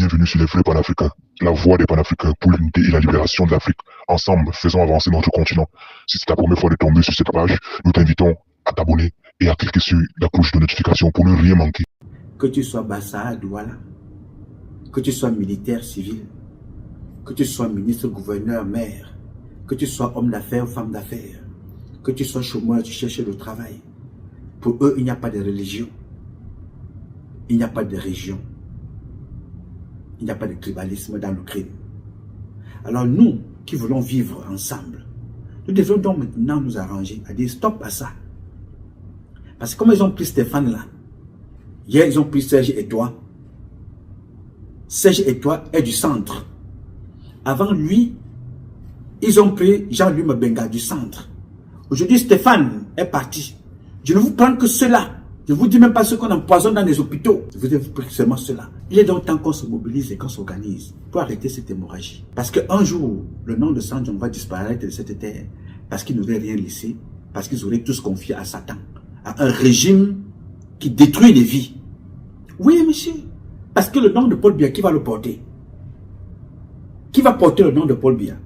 Bienvenue sur les vrais panafricains, la voix des panafricains pour l'unité et la libération de l'Afrique. Ensemble, faisons avancer notre continent. Si c'est ta première fois de tomber sur cette page, nous t'invitons à t'abonner et à cliquer sur la cloche de notification pour ne rien manquer. Que tu sois Bassa, Douala, que tu sois militaire, civil, que tu sois ministre, gouverneur, maire, que tu sois homme d'affaires, femme d'affaires, que tu sois chômeur, tu cherches le travail. Pour eux, il n'y a pas de religion, il n'y a pas de région, il n'y a pas de tribalisme dans le crime. Alors nous, qui voulons vivre ensemble, nous devons donc maintenant nous arranger à dire stop à ça. Parce que comme ils ont pris Stéphane là, hier ils ont pris Serge et toi. Serge et toi est du centre. Avant lui, ils ont pris Jean-Louis Mabenga du centre. Aujourd'hui, Stéphane est parti. Je ne vous prends que cela. Je ne vous dis même pas ce qu'on empoisonne dans les hôpitaux. Je vous ai pris seulement cela. Il est donc temps qu'on se mobilise et qu'on s'organise pour arrêter cette hémorragie. Parce qu'un jour, le nom de Sandjong va disparaître de cette terre. Parce qu'ils n'auraient rien laissé. Parce qu'ils auraient tous confié à Satan. À un régime qui détruit les vies. Oui, monsieur. Parce que le nom de Paul Biya, qui va le porter? Qui va porter le nom de Paul Biya?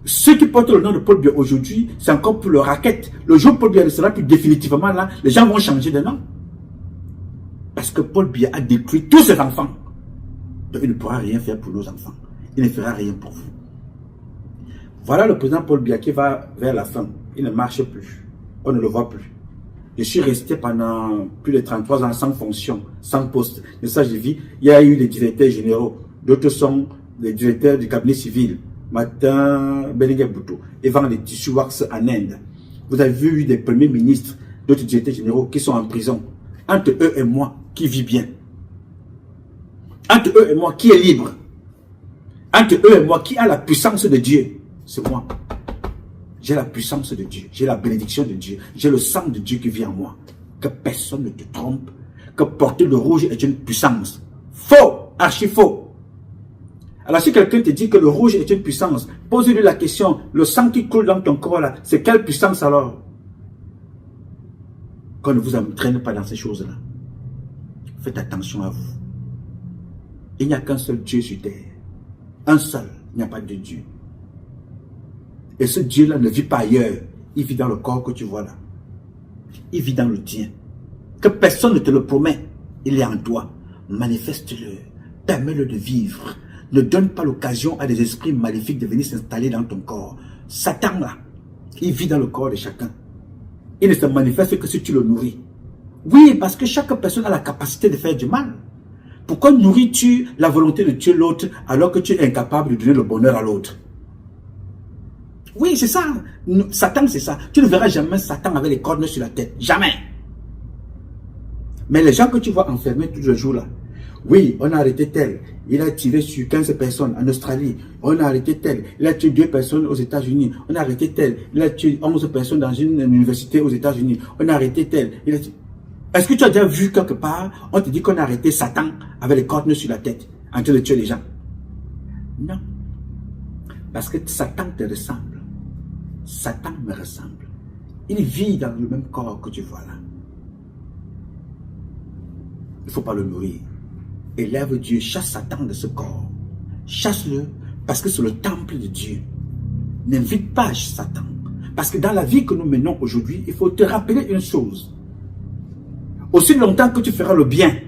Ceux qui portent le nom de Paul Biya aujourd'hui, c'est encore pour le racket. Le jour où Paul Biya ne sera plus définitivement là, les gens vont changer de nom. Parce que Paul Biya a détruit tous ses enfants. Donc il ne pourra rien faire pour nos enfants. Il ne fera rien pour vous. Voilà le président Paul Biya qui va vers la fin. Il ne marche plus. On ne le voit plus. Je suis resté pendant plus de 33 ans sans fonction, sans poste. De ça, j'ai vu, il y a eu des directeurs généraux. D'autres sont les directeurs du cabinet civil. Martin Benigué Boutou. Ils vendent des tissus wax en Inde. Vous avez vu des premiers ministres, d'autres directeurs généraux qui sont en prison. Entre eux et moi, qui vit bien. Entre eux et moi, qui est libre. Entre eux et moi, qui a la puissance de Dieu. C'est moi. J'ai la puissance de Dieu. J'ai la bénédiction de Dieu. J'ai le sang de Dieu qui vit en moi. Que personne ne te trompe. Que porter le rouge est une puissance. Faux. Archi faux. Alors si quelqu'un te dit que le rouge est une puissance, pose-lui la question, le sang qui coule dans ton corps là, c'est quelle puissance alors? Qu'on ne vous entraîne pas dans ces choses-là. Faites attention à vous. Il n'y a qu'un seul Dieu sur terre. Un seul, il n'y a pas de Dieu. Et ce Dieu-là ne vit pas ailleurs. Il vit dans le corps que tu vois là. Il vit dans le tien. Que personne ne te le promet. Il est en toi. Manifeste-le. Permets-le de vivre. Ne donne pas l'occasion à des esprits maléfiques de venir s'installer dans ton corps. Satan là, il vit dans le corps de chacun. Il ne se manifeste que si tu le nourris. Oui, parce que chaque personne a la capacité de faire du mal. Pourquoi nourris-tu la volonté de tuer l'autre alors que tu es incapable de donner le bonheur à l'autre? Oui, c'est ça. Satan, c'est ça. Tu ne verras jamais Satan avec les cornes sur la tête. Jamais. Mais les gens que tu vois enfermés tous les jours là, oui, on a arrêté tel. Il a tiré sur 15 personnes en Australie. On a arrêté tel. Il a tué 2 personnes aux États-Unis. On a arrêté tel. Il a tué 11 personnes dans une université aux États-Unis. On a arrêté tel. Est-ce que tu as déjà vu quelque part, on te dit qu'on a arrêté Satan avec les cornes sur la tête en train de tuer les gens? Non. Parce que Satan te ressemble. Satan me ressemble. Il vit dans le même corps que tu vois là. Il ne faut pas le nourrir. Élève Dieu, chasse Satan de ce corps. Chasse-le parce que c'est le temple de Dieu. N'invite pas Satan. Parce que dans la vie que nous menons aujourd'hui, il faut te rappeler une chose. Aussi longtemps que tu feras le bien,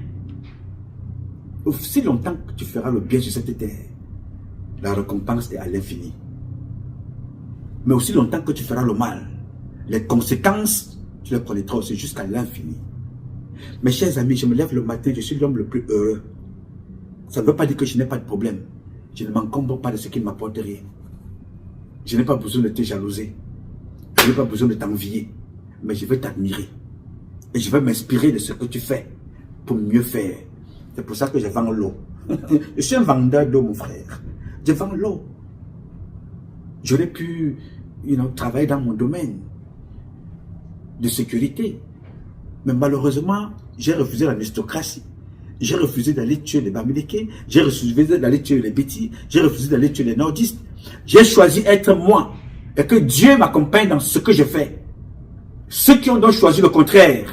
aussi longtemps que tu feras le bien sur cette terre, la récompense est à l'infini. Mais aussi longtemps que tu feras le mal, les conséquences, tu les connaîtras aussi jusqu'à l'infini. Mes chers amis, je me lève le matin, je suis l'homme le plus heureux. Ça ne veut pas dire que je n'ai pas de problème. Je ne m'encombre pas de ce qui ne m'apporte rien. Je n'ai pas besoin de te jalouser. Je n'ai pas besoin de t'envier. Mais je veux t'admirer. Et je veux m'inspirer de ce que tu fais pour mieux faire. C'est pour ça que je vends l'eau. Je suis un vendeur d'eau, mon frère. Je vends l'eau. J'aurais pu travailler dans mon domaine de sécurité. Mais malheureusement, j'ai refusé l'aristocratie. J'ai refusé d'aller tuer les Bamileke. J'ai refusé d'aller tuer les Bétis. J'ai refusé d'aller tuer les nordistes. J'ai choisi être moi. Et que Dieu m'accompagne dans ce que je fais. Ceux qui ont donc choisi le contraire,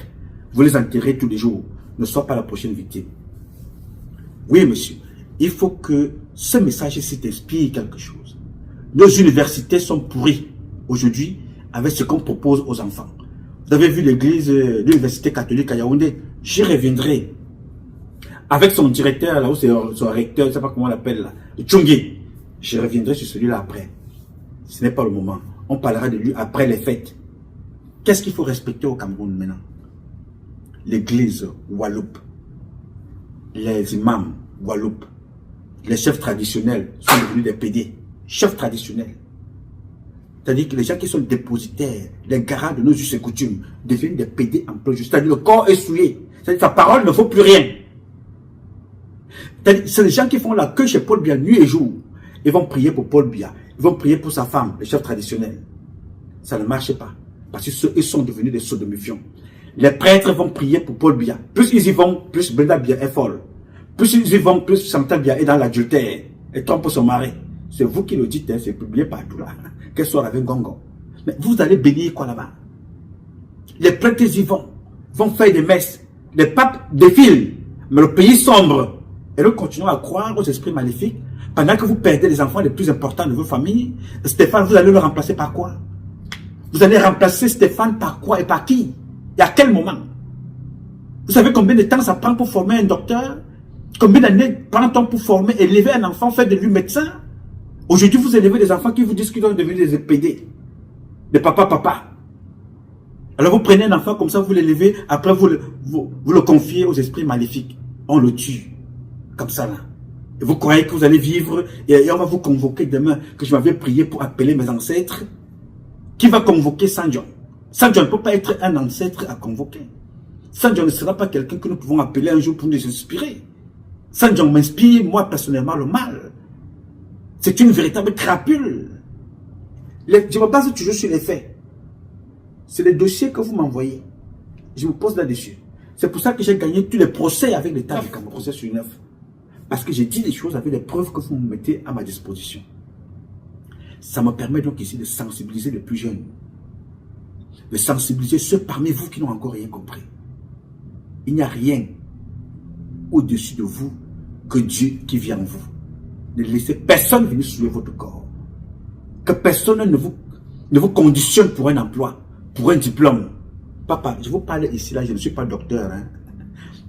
vous les enterrez tous les jours. Ne sois pas la prochaine victime. Oui, monsieur. Il faut que ce message-ci t'inspire quelque chose. Nos universités sont pourries aujourd'hui avec ce qu'on propose aux enfants. Vous avez vu l'église, l'université catholique à Yaoundé. J'y reviendrai. Avec son directeur, là où c'est son recteur, je ne sais pas comment on l'appelle là, Tchungi. Je reviendrai sur celui-là après. Ce n'est pas le moment. On parlera de lui après les fêtes. Qu'est-ce qu'il faut respecter au Cameroun maintenant? L'église Walloup, les imams Walloup, les chefs traditionnels sont devenus des PD. Chefs traditionnels. C'est-à-dire que les gens qui sont dépositaires, les garants de nos us et coutumes, deviennent des PD en plein jour. C'est-à-dire le corps est souillé. C'est-à-dire que sa parole ne vaut plus rien. C'est les gens qui font la queue chez Paul Biya nuit et jour. Ils vont prier pour Paul Biya. Ils vont prier pour sa femme, les chefs traditionnels. Ça ne marche pas. Parce qu'ils sont devenus des sodomifiants. Les prêtres vont prier pour Paul Biya. Plus ils y vont, plus Brenda Biya est folle. Plus ils y vont, plus Chantal Biya est dans l'adultère. Et trompe son mari. C'est vous qui le dites, hein, c'est publié partout là. Qu'elle soit avec Gongo. Mais vous allez bénir quoi là-bas? Les prêtres y vont faire des messes. Les papes défilent. Mais le pays sombre. Et nous continuons à croire aux esprits maléfiques. Pendant que vous perdez les enfants les plus importants de vos familles, Stéphane, vous allez le remplacer par quoi? Vous allez remplacer Stéphane par quoi et par qui? Et à quel moment? Vous savez combien de temps ça prend pour former un docteur? Combien d'années prend-on pour former, élever un enfant, faire de lui médecin? Aujourd'hui, vous élevez des enfants qui vous disent qu'ils doivent devenir des PD. Des papa. Alors vous prenez un enfant comme ça, vous l'élevez, après vous le confiez aux esprits maléfiques. On le tue. Comme ça là. Et vous croyez que vous allez vivre et on va vous convoquer demain que je m'avais prié pour appeler mes ancêtres. Qui va convoquer Sanjon? Sanjon ne peut pas être un ancêtre à convoquer. Sanjon ne sera pas quelqu'un que nous pouvons appeler un jour pour nous inspirer. Sanjon m'inspire, moi personnellement, le mal. C'est une véritable crapule. Je me base toujours sur les faits. C'est les dossiers que vous m'envoyez. Je me pose là-dessus. C'est pour ça que j'ai gagné tous les procès avec l'État du Cameroun, procès sur 9. Parce que j'ai dit les choses avec les preuves que vous me mettez à ma disposition. Ça me permet donc ici de sensibiliser les plus jeunes. De sensibiliser ceux parmi vous qui n'ont encore rien compris. Il n'y a rien au-dessus de vous que Dieu qui vit en vous. Ne laissez personne venir soulever votre corps. Que personne ne vous conditionne pour un emploi, pour un diplôme. Papa, je vous parle ici, là, je ne suis pas docteur. Hein.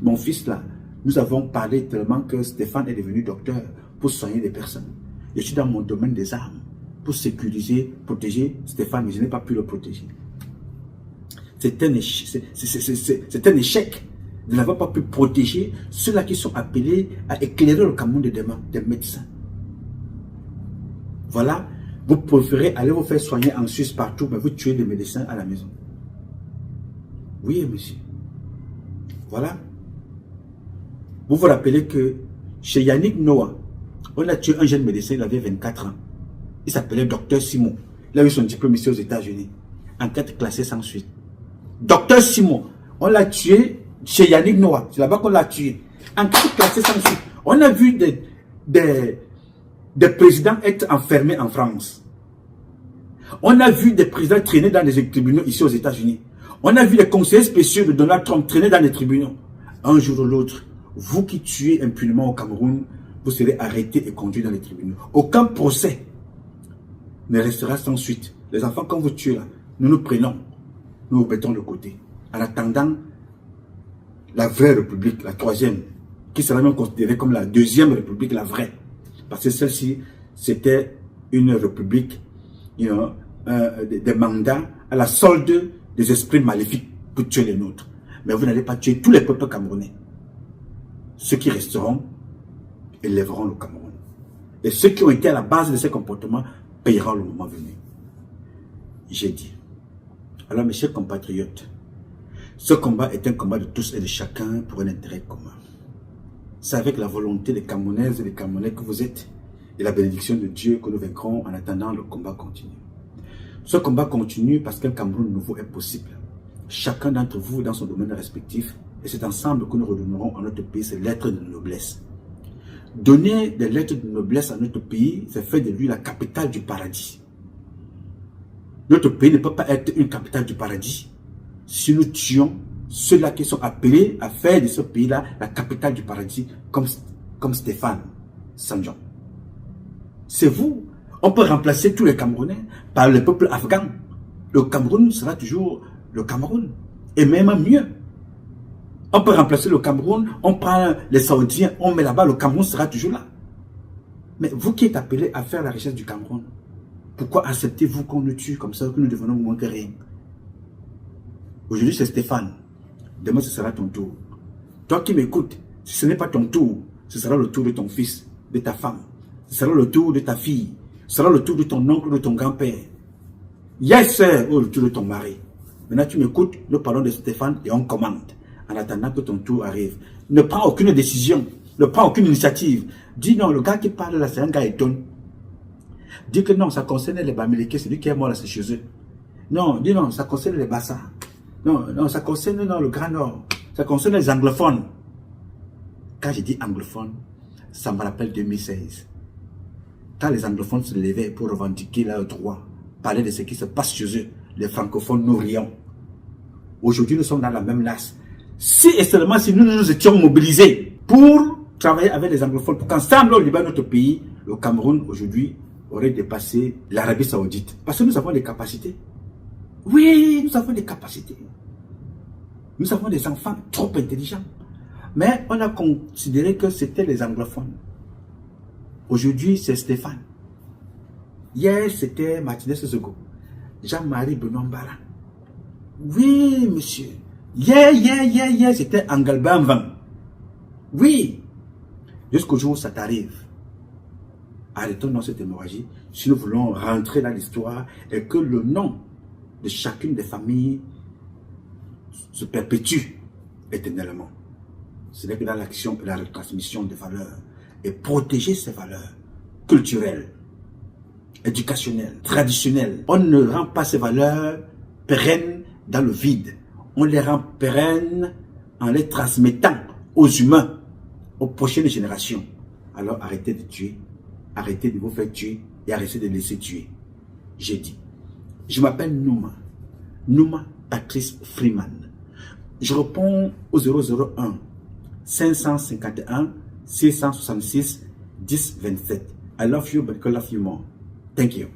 Mon fils, là, nous avons parlé tellement que Stéphane est devenu docteur pour soigner des personnes. Je suis dans mon domaine des armes, pour sécuriser, protéger Stéphane, mais je n'ai pas pu le protéger. C'est un échec de n'avoir pas pu protéger ceux-là qui sont appelés à éclairer le Cameroun de demain, des médecins. Voilà, vous préférez aller vous faire soigner en Suisse partout, mais vous tuez des médecins à la maison. Oui, monsieur. Voilà. Vous vous rappelez que chez Yannick Noah, on a tué un jeune médecin, il avait 24 ans. Il s'appelait Docteur Simon. Il a eu son diplôme ici aux États-Unis. Enquête classée sans suite. Docteur Simon, on l'a tué chez Yannick Noah. C'est là-bas qu'on l'a tué. Enquête classée sans suite. On a vu des présidents être enfermés en France. On a vu des présidents traîner dans des tribunaux ici aux États-Unis. On a vu les conseillers spéciaux de Donald Trump traîner dans les tribunaux. Un jour ou l'autre, vous qui tuez impunément au Cameroun, vous serez arrêtés et conduits dans les tribunaux. Aucun procès ne restera sans suite. Les enfants, quand vous tuez là, nous nous prenons, nous vous mettons de côté. En attendant la vraie république, la troisième, qui sera même considérée comme la deuxième république, la vraie. Parce que celle-ci, c'était une république, des mandats à la solde des esprits maléfiques pour tuer les nôtres. Mais vous n'allez pas tuer tous les peuples camerounais. Ceux qui resteront élèveront le Cameroun. Et ceux qui ont été à la base de ces comportements payeront le moment venu. J'ai dit. Alors mes chers compatriotes, ce combat est un combat de tous et de chacun pour un intérêt commun. C'est avec la volonté des Camerounaises et des Camerounais que vous êtes et la bénédiction de Dieu que nous vaincrons. En attendant, le combat continue. Ce combat continue parce qu'un Cameroun nouveau est possible. Chacun d'entre vous dans son domaine respectif, et c'est ensemble que nous redonnerons à notre pays ces lettres de noblesse. Donner des lettres de noblesse à notre pays, c'est faire de lui la capitale du paradis. Notre pays ne peut pas être une capitale du paradis si nous tuons ceux-là qui sont appelés à faire de ce pays-là la capitale du paradis, comme comme Stéphane Sandjon. C'est vous. On peut remplacer tous les Camerounais par le peuple afghan. Le Cameroun sera toujours le Cameroun. Et même mieux. On peut remplacer le Cameroun, on prend les Saoudiens, on met là-bas, le Cameroun sera toujours là. Mais vous qui êtes appelés à faire la richesse du Cameroun, pourquoi acceptez-vous qu'on nous tue comme ça, que nous devenons moins que rien? Aujourd'hui, c'est Stéphane. Demain, ce sera ton tour. Toi qui m'écoutes, si ce n'est pas ton tour, ce sera le tour de ton fils, de ta femme. Ce sera le tour de ta fille. Ce sera le tour de ton oncle, de ton grand-père. Yes, sir. Oh, le tour de ton mari. Maintenant, tu m'écoutes, nous parlons de Stéphane et on commande. En attendant que ton tour arrive. Ne prends aucune décision. Ne prends aucune initiative. Dis non, le gars qui parle là, c'est un gars étonné. Dis que non, ça concerne les Bamileke, c'est lui qui est mort là, c'est chez eux. Non, dis non, ça concerne les Bassa. Non, non, ça concerne non, le Grand Nord. Ça concerne les anglophones. Quand je dis anglophone, ça me rappelle 2016. Quand les anglophones se levaient pour revendiquer leurs droits, parler de ce qui se passe chez eux, les francophones nous rions. Aujourd'hui, nous sommes dans la même lasse. Si et seulement si nous étions mobilisés pour travailler avec les anglophones, pour qu'ensemble on libère notre pays, le Cameroun aujourd'hui aurait dépassé l'Arabie Saoudite. Parce que nous avons des capacités. Oui, nous avons des capacités. Nous avons des enfants trop intelligents. Mais on a considéré que c'était les anglophones. Aujourd'hui, c'est Stéphane. Hier, c'était Martinez Sezego. Jean-Marie Benoît Mbara. Oui, monsieur. Hier, c'était Angalba Mvan. Oui. Jusqu'au jour où ça t'arrive. Arrêtons dans cette hémorragie si nous voulons rentrer dans l'histoire et que le nom de chacune des familles se perpétue éternellement. Ce n'est que dans l'action et la retransmission des valeurs et protéger ces valeurs culturelles, éducationnelles, traditionnelles. On ne rend pas ces valeurs pérennes dans le vide. On les rend pérennes en les transmettant aux humains, aux prochaines générations. Alors arrêtez de tuer, arrêtez de vous faire tuer et arrêtez de laisser tuer. J'ai dit, je m'appelle Nouma Patrice Freeman. Je réponds au 001 551 666 1027. I love you, but I love you more. Thank you.